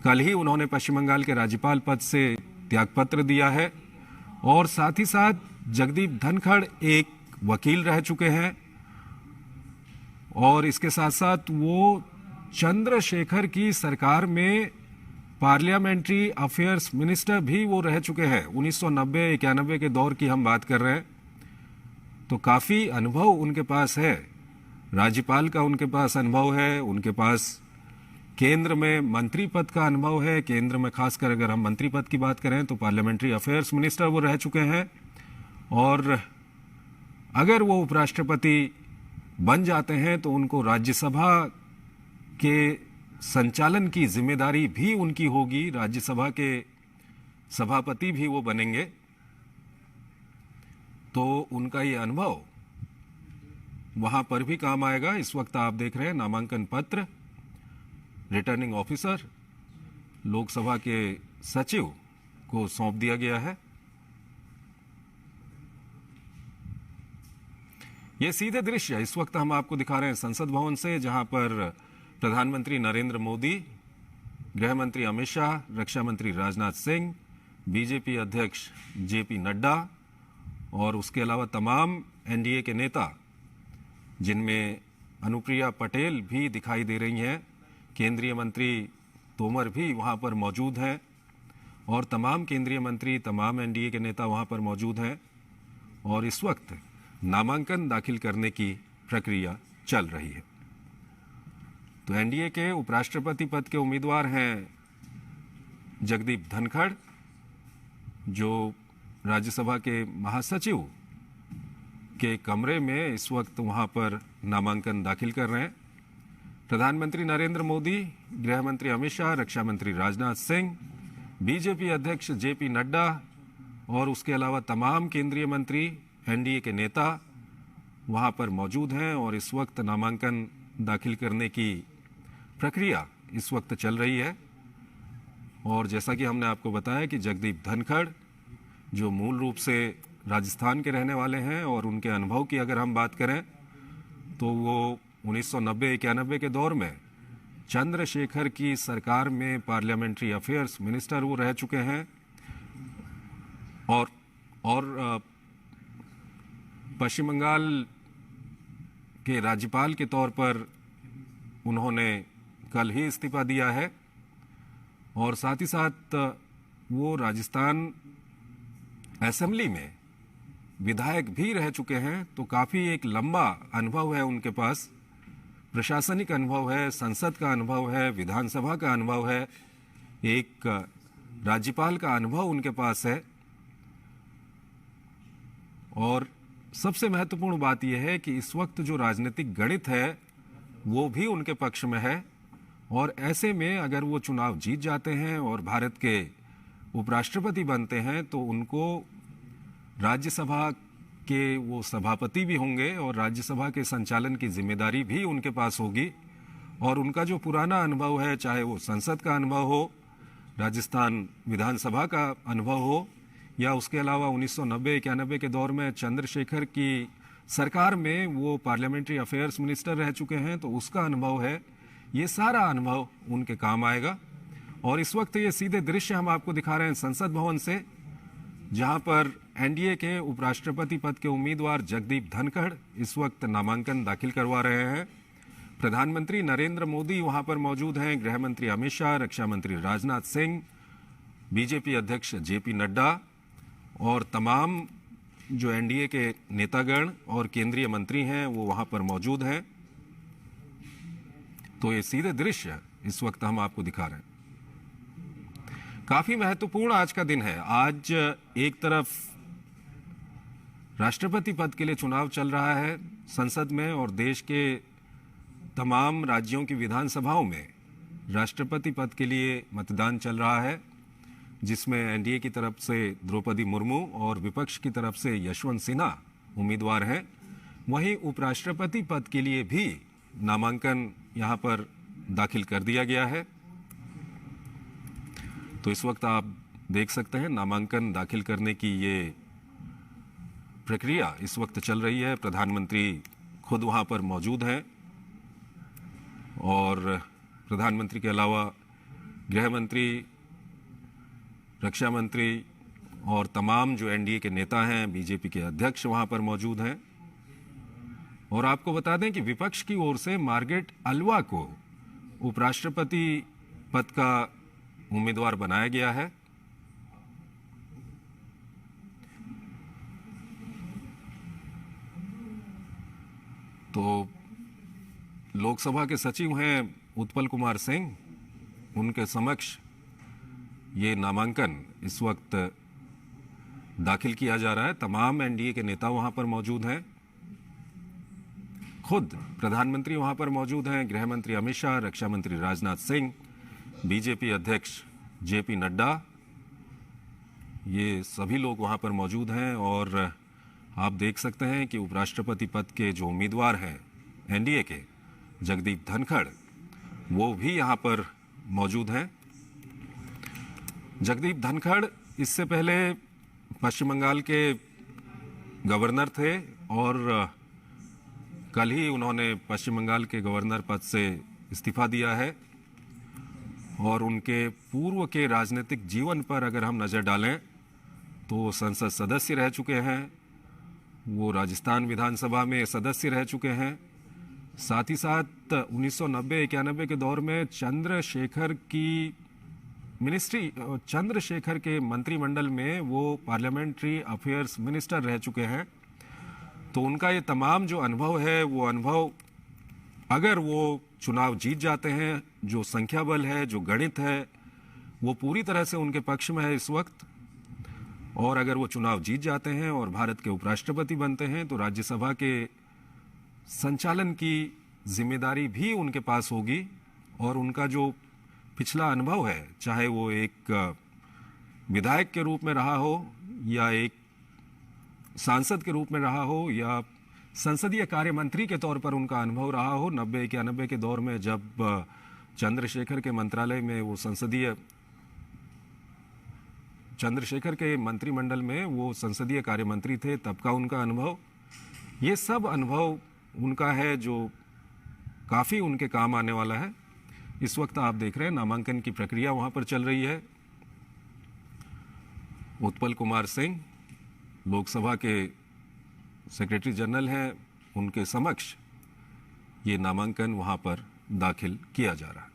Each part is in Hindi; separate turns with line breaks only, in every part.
कल ही उन्होंने पश्चिम बंगाल के राज्यपाल पद से त्यागपत्र दिया है और साथ ही साथ जगदीप धनखड़ एक वकील रह चुके हैं और इसके साथ साथ वो चंद्रशेखर की सरकार में पार्लियामेंट्री अफेयर्स मिनिस्टर भी वो रह चुके हैं। 1990-91 के दौर की हम बात कर रहे हैं, तो काफ़ी अनुभव उनके पास है। राज्यपाल का उनके पास अनुभव है, उनके पास केंद्र में मंत्री पद का अनुभव है। केंद्र में खासकर अगर हम मंत्री पद की बात करें तो पार्लियामेंट्री अफेयर्स मिनिस्टर वो रह चुके हैं और अगर वो उपराष्ट्रपति बन जाते हैं तो उनको राज्यसभा के संचालन की जिम्मेदारी भी उनकी होगी। राज्यसभा के सभापति भी वो बनेंगे, तो उनका ये अनुभव वहां पर भी काम आएगा। इस वक्त आप देख रहे हैं नामांकन पत्र रिटर्निंग ऑफिसर लोकसभा के सचिव को सौंप दिया गया है। ये सीधे दृश्य इस वक्त हम आपको दिखा रहे हैं संसद भवन से, जहां पर प्रधानमंत्री नरेंद्र मोदी, गृह मंत्री अमित शाह, रक्षा मंत्री राजनाथ सिंह, बीजेपी अध्यक्ष जेपी नड्डा और उसके अलावा तमाम एनडीए के नेता, जिनमें अनुप्रिया पटेल भी दिखाई दे रही हैं, केंद्रीय मंत्री तोमर भी वहां पर मौजूद हैं और तमाम केंद्रीय मंत्री, तमाम एनडीए के नेता वहां पर मौजूद हैं और इस वक्त नामांकन दाखिल करने की प्रक्रिया चल रही है। तो एनडीए के उपराष्ट्रपति पद के उम्मीदवार हैं जगदीप धनखड़, जो राज्यसभा के महासचिव के कमरे में इस वक्त वहां पर नामांकन दाखिल कर रहे हैं। प्रधानमंत्री नरेंद्र मोदी, गृह मंत्री अमित शाह, रक्षा मंत्री राजनाथ सिंह, बीजेपी अध्यक्ष जेपी नड्डा और उसके अलावा तमाम केंद्रीय मंत्री, एनडीए के नेता वहां पर मौजूद हैं और इस वक्त नामांकन दाखिल करने की प्रक्रिया इस वक्त चल रही है। और जैसा कि हमने आपको बताया कि जगदीप धनखड़, जो मूल रूप से राजस्थान के रहने वाले हैं और उनके अनुभव की अगर हम बात करें तो वो 1990-91 के दौर में चंद्रशेखर की सरकार में पार्लियामेंट्री अफेयर्स मिनिस्टर वो रह चुके हैं और पश्चिम बंगाल के राज्यपाल के तौर पर उन्होंने कल ही इस्तीफा दिया है और साथ ही साथ वो राजस्थान असेंबली में विधायक भी रह चुके हैं। तो काफ़ी एक लंबा अनुभव है उनके पास, प्रशासनिक अनुभव है, संसद का अनुभव है, विधानसभा का अनुभव है, एक राज्यपाल का अनुभव उनके पास है। और सबसे महत्वपूर्ण बात यह है कि इस वक्त जो राजनीतिक गणित है वो भी उनके पक्ष में है और ऐसे में अगर वो चुनाव जीत जाते हैं और भारत के उपराष्ट्रपति बनते हैं तो उनको राज्यसभा के वो सभापति भी होंगे और राज्यसभा के संचालन की जिम्मेदारी भी उनके पास होगी। और उनका जो पुराना अनुभव है, चाहे वो संसद का अनुभव हो, राजस्थान विधानसभा का अनुभव हो या उसके अलावा 1990-91 के दौर में चंद्रशेखर की सरकार में वो पार्लियामेंट्री अफेयर्स मिनिस्टर रह चुके हैं, तो उसका अनुभव है, ये सारा अनुभव उनके काम आएगा। और इस वक्त ये सीधे दृश्य हम आपको दिखा रहे हैं संसद भवन से, जहां पर एनडीए के उपराष्ट्रपति पद के उम्मीदवार जगदीप धनखड़ इस वक्त नामांकन दाखिल करवा रहे हैं। प्रधानमंत्री नरेंद्र मोदी वहां पर मौजूद हैं, गृह मंत्री अमित शाह, रक्षा मंत्री राजनाथ सिंह, बीजेपी अध्यक्ष जेपी नड्डा और तमाम जो एनडीए के नेतागण और केंद्रीय मंत्री हैं वो वहां पर मौजूद हैं। तो ये सीधे दृश्य इस वक्त हम आपको दिखा रहे हैं। काफी महत्वपूर्ण आज का दिन है। आज एक तरफ राष्ट्रपति पद के लिए चुनाव चल रहा है संसद में और देश के तमाम राज्यों की विधानसभाओं में राष्ट्रपति पद के लिए मतदान चल रहा है, जिसमें एनडीए की तरफ से द्रौपदी मुर्मू और विपक्ष की तरफ से यशवंत सिन्हा उम्मीदवार हैं। वहीं उपराष्ट्रपति पद के लिए भी नामांकन यहां पर दाखिल कर दिया गया है। तो इस वक्त आप देख सकते हैं नामांकन दाखिल करने की ये प्रक्रिया इस वक्त चल रही है। प्रधानमंत्री खुद वहां पर मौजूद हैं और प्रधानमंत्री के अलावा गृह मंत्री, रक्षा मंत्री और तमाम जो एनडीए के नेता हैं, बीजेपी के अध्यक्ष वहां पर मौजूद हैं। और आपको बता दें कि विपक्ष की ओर से मार्गरेट अल्वा को उपराष्ट्रपति पद का उम्मीदवार बनाया गया है। तो लोकसभा के सचिव हैं उत्पल कुमार सिंह, उनके समक्ष ये नामांकन इस वक्त दाखिल किया जा रहा है। तमाम एनडीए के नेता वहां पर मौजूद हैं, खुद प्रधानमंत्री वहां पर मौजूद हैं, गृह मंत्री अमित शाह, रक्षा मंत्री राजनाथ सिंह, बीजेपी अध्यक्ष जेपी नड्डा, ये सभी लोग वहां पर मौजूद हैं। और आप देख सकते हैं कि उपराष्ट्रपति पद के जो उम्मीदवार हैं एनडीए के, जगदीप धनखड़, वो भी यहां पर मौजूद हैं। जगदीप धनखड़ इससे पहले पश्चिम बंगाल के गवर्नर थे और कल ही उन्होंने पश्चिम बंगाल के गवर्नर पद से इस्तीफा दिया है। और उनके पूर्व के राजनीतिक जीवन पर अगर हम नज़र डालें तो संसद सदस्य रह चुके हैं, वो राजस्थान विधानसभा में सदस्य रह चुके हैं। साथ ही साथ 1990-91 के दौर में चंद्रशेखर के मंत्रिमंडल में वो पार्लियामेंट्री अफेयर्स मिनिस्टर रह चुके हैं। तो उनका ये तमाम जो अनुभव है, वो अनुभव अगर वो चुनाव जीत जाते हैं, जो संख्या बल है, जो गणित है, वो पूरी तरह से उनके पक्ष में है इस वक्त। और अगर वो चुनाव जीत जाते हैं और भारत के उपराष्ट्रपति बनते हैं तो राज्यसभा के संचालन की जिम्मेदारी भी उनके पास होगी। और उनका जो पिछला अनुभव है, चाहे वो एक विधायक के रूप में रहा हो या एक सांसद के रूप में रहा हो या संसदीय कार्य मंत्री के तौर पर उनका अनुभव रहा हो, 90-91 के दौर में जब चंद्रशेखर के मंत्रालय में वो चंद्रशेखर के मंत्रिमंडल में वो संसदीय कार्य मंत्री थे, तब का उनका अनुभव, ये सब अनुभव उनका है जो काफ़ी उनके काम आने वाला है। इस वक्त आप देख रहे हैं नामांकन की प्रक्रिया वहां पर चल रही है। उत्पल कुमार सिंह लोकसभा के सेक्रेटरी जनरल हैं, उनके समक्ष ये नामांकन वहां पर दाखिल किया जा रहा है।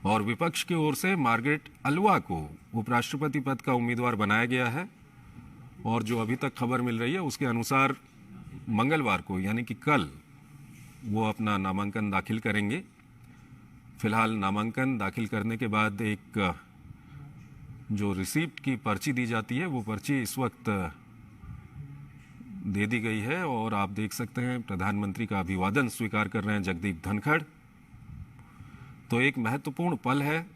और विपक्ष की ओर से मार्गरेट अल्वा को उपराष्ट्रपति पद का उम्मीदवार बनाया गया है। और जो अभी तक खबर मिल रही है उसके अनुसार मंगलवार को, यानी कि कल, वो अपना नामांकन दाखिल करेंगे। फिलहाल नामांकन दाखिल करने के बाद एक जो रिसीप्ट की पर्ची दी जाती है, वो पर्ची इस वक्त दे दी गई है। और आप देख सकते हैं प्रधानमंत्री का अभिवादन स्वीकार कर रहे हैं जगदीप धनखड़। तो एक महत्वपूर्ण पल है।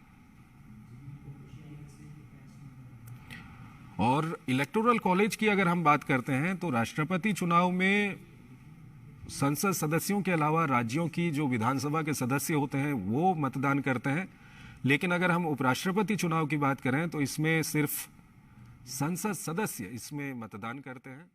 और इलेक्टोरल कॉलेज की अगर हम बात करते हैं तो राष्ट्रपति चुनाव में संसद सदस्यों के अलावा राज्यों की जो विधानसभा के सदस्य होते हैं वो मतदान करते हैं। लेकिन अगर हम उपराष्ट्रपति चुनाव की बात करें तो इसमें सिर्फ संसद सदस्य इसमें मतदान करते हैं।